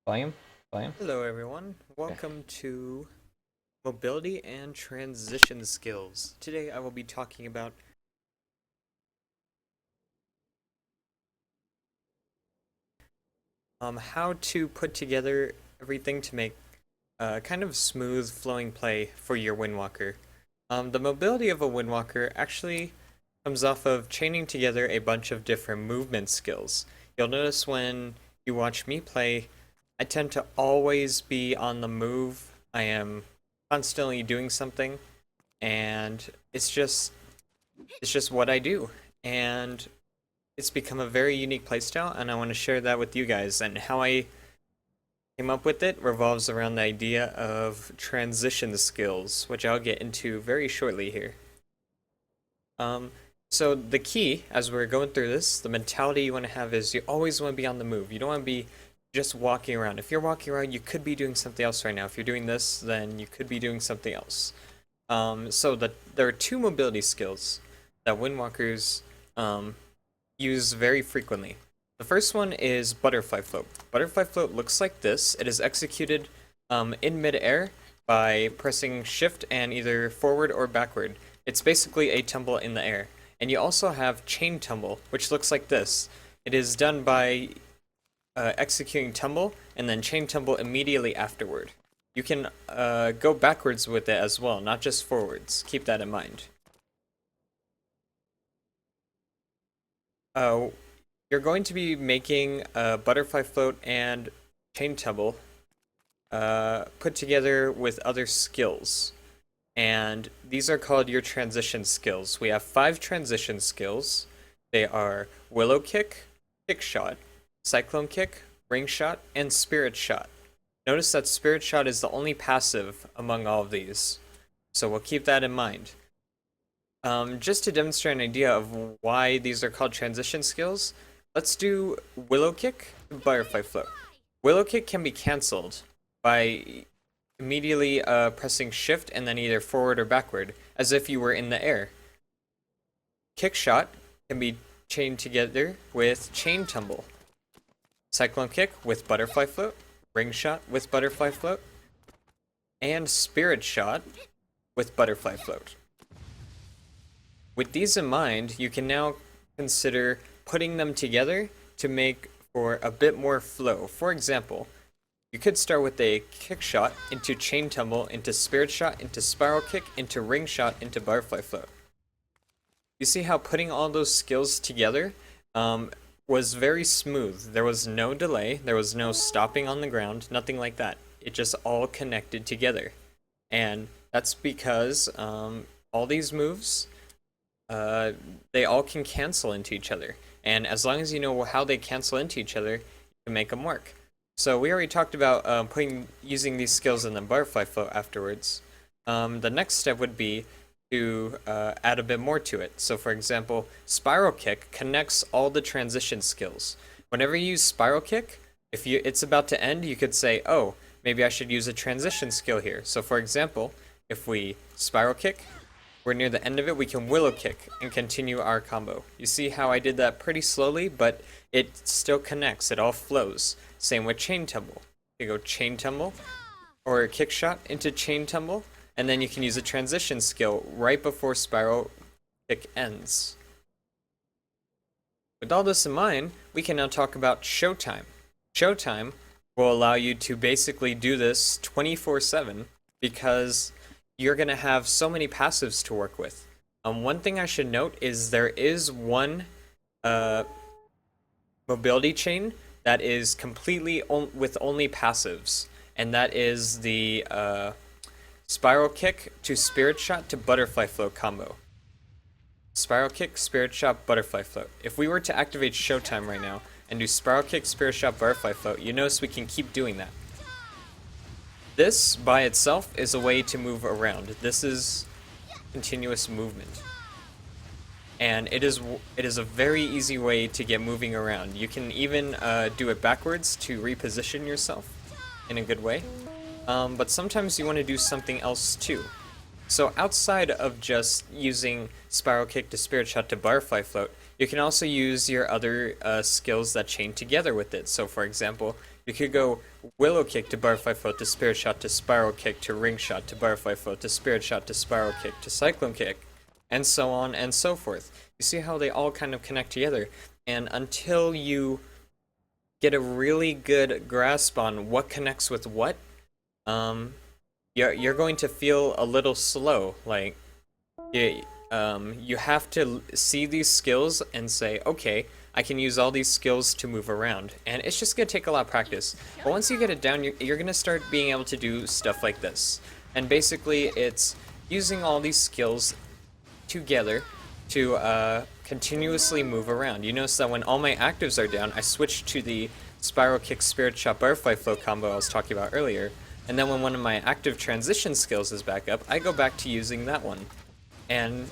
Volume? Volume? Hello everyone, Okay. welcome to Mobility and Transition Skills. Today I will be talking about how to put together everything to make kind of smooth flowing play for your Windwalker. The mobility of a Windwalker actually comes off of chaining together a bunch of different movement skills. You'll notice when you watch me play, I tend to always be on the move. I am constantly doing something, and it's just what I do. And it's become a very unique playstyle, and I want to share that with you guys. And how I came up with it revolves around the idea of transition skills, which I'll get into very shortly here. Um, so the key, as we're going through this, the mentality you want to have is you always want to be on the move. You don't want to be just walking around. If you're walking around, you could be doing something else right now. If you're doing this, then you could be doing something else. There are two mobility skills that Windwalkers use very frequently. The first one is Butterfly Float. Butterfly Float looks like this. It is executed in midair by pressing Shift and either forward or backward. It's basically a tumble in the air. And you also have Chain Tumble, which looks like this. It is done by executing Tumble and then Chain Tumble immediately afterward. You can go backwards with it as well, not just forwards. Keep that in mind. Uh, you're going to be making a butterfly float and chain tumble put together with other skills. And these are called your transition skills. We have 5 transition skills. They are Willow Kick, Kick Shot, Cyclone Kick, Ring Shot, and Spirit Shot. Notice that Spirit Shot is the only passive among all of these, so we'll keep that in mind. Just to demonstrate an idea of why these are called transition skills, let's do Willow Kick and Butterfly Float. Willow Kick can be cancelled by immediately pressing Shift and then either forward or backward, as if you were in the air. Kick Shot can be chained together with Chain Tumble. Cyclone Kick with Butterfly Float, Ring Shot with Butterfly Float, and Spirit Shot with Butterfly Float. With these in mind, you can now consider putting them together to make for a bit more flow. For example, you could start with a kick shot into chain tumble, into spirit shot, into spiral kick, into ring shot, into butterfly float. You see how putting all those skills together was very smooth. There was no delay, there was no stopping on the ground, nothing like that. It just all connected together. And that's because all these moves, they all can cancel into each other. And as long as you know how they cancel into each other, you can make them work. So we already talked about using these skills in the butterfly float afterwards. The next step would be to add a bit more to it. So for example, Spiral Kick connects all the transition skills. Whenever you use Spiral Kick, if it's about to end, you could say, oh, maybe I should use a transition skill here. So for example, if we Spiral Kick, we're near the end of it, we can Willow Kick and continue our combo. You see how I did that pretty slowly, but it still connects, it all flows. Same with Chain Tumble. You go Chain Tumble, or a Kick Shot into Chain Tumble, and then you can use a transition skill right before Spiral Kick ends. With all this in mind, we can now talk about Showtime. Showtime will allow you to basically do this 24/7 because you're going to have so many passives to work with. One thing I should note is there is one mobility chain that is completely with only passives, and that is the Spiral Kick to Spirit Shot to Butterfly Float combo. Spiral Kick, Spirit Shot, Butterfly Float. If we were to activate Showtime right now and do Spiral Kick, Spirit Shot, Butterfly Float, you notice we can keep doing that. This by itself is a way to move around. This is continuous movement. And it is a very easy way to get moving around. You can even do it backwards to reposition yourself in a good way. But sometimes you want to do something else too. So outside of just using Spiral Kick to Spirit Shot to Butterfly Float, you can also use your other skills that chain together with it. So for example, you could go Willow Kick to Butterfly Float to Spirit Shot to Spiral Kick to Ring Shot to Butterfly Float to Spirit Shot to Spiral Kick to Cyclone Kick, and so on and so forth. You see how they all kind of connect together, and until you get a really good grasp on what connects with what, um, you're going to feel a little slow. Like you have to see these skills and say, okay, I can use all these skills to move around, and it's just gonna take a lot of practice. But once you get it down, you're gonna start being able to do stuff like this. And basically, it's using all these skills together to continuously move around. You notice that when all my actives are down, I switch to the Spiral Kick, Spirit Shot, Butterfly Float combo I was talking about earlier. And then when one of my active transition skills is back up, I go back to using that one. And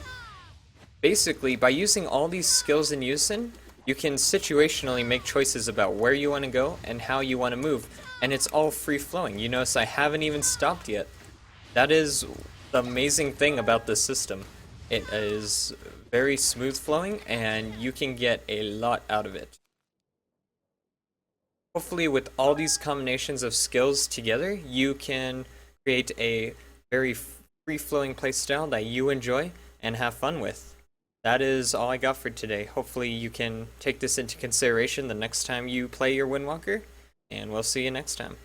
basically, by using all these skills in unison, you can situationally make choices about where you want to go and how you want to move. And it's all free-flowing. You notice I haven't even stopped yet. That is the amazing thing about this system. It is very smooth flowing, and you can get a lot out of it. Hopefully with all these combinations of skills together, you can create a very free-flowing playstyle that you enjoy and have fun with. That is all I got for today. Hopefully you can take this into consideration the next time you play your Windwalker, and we'll see you next time.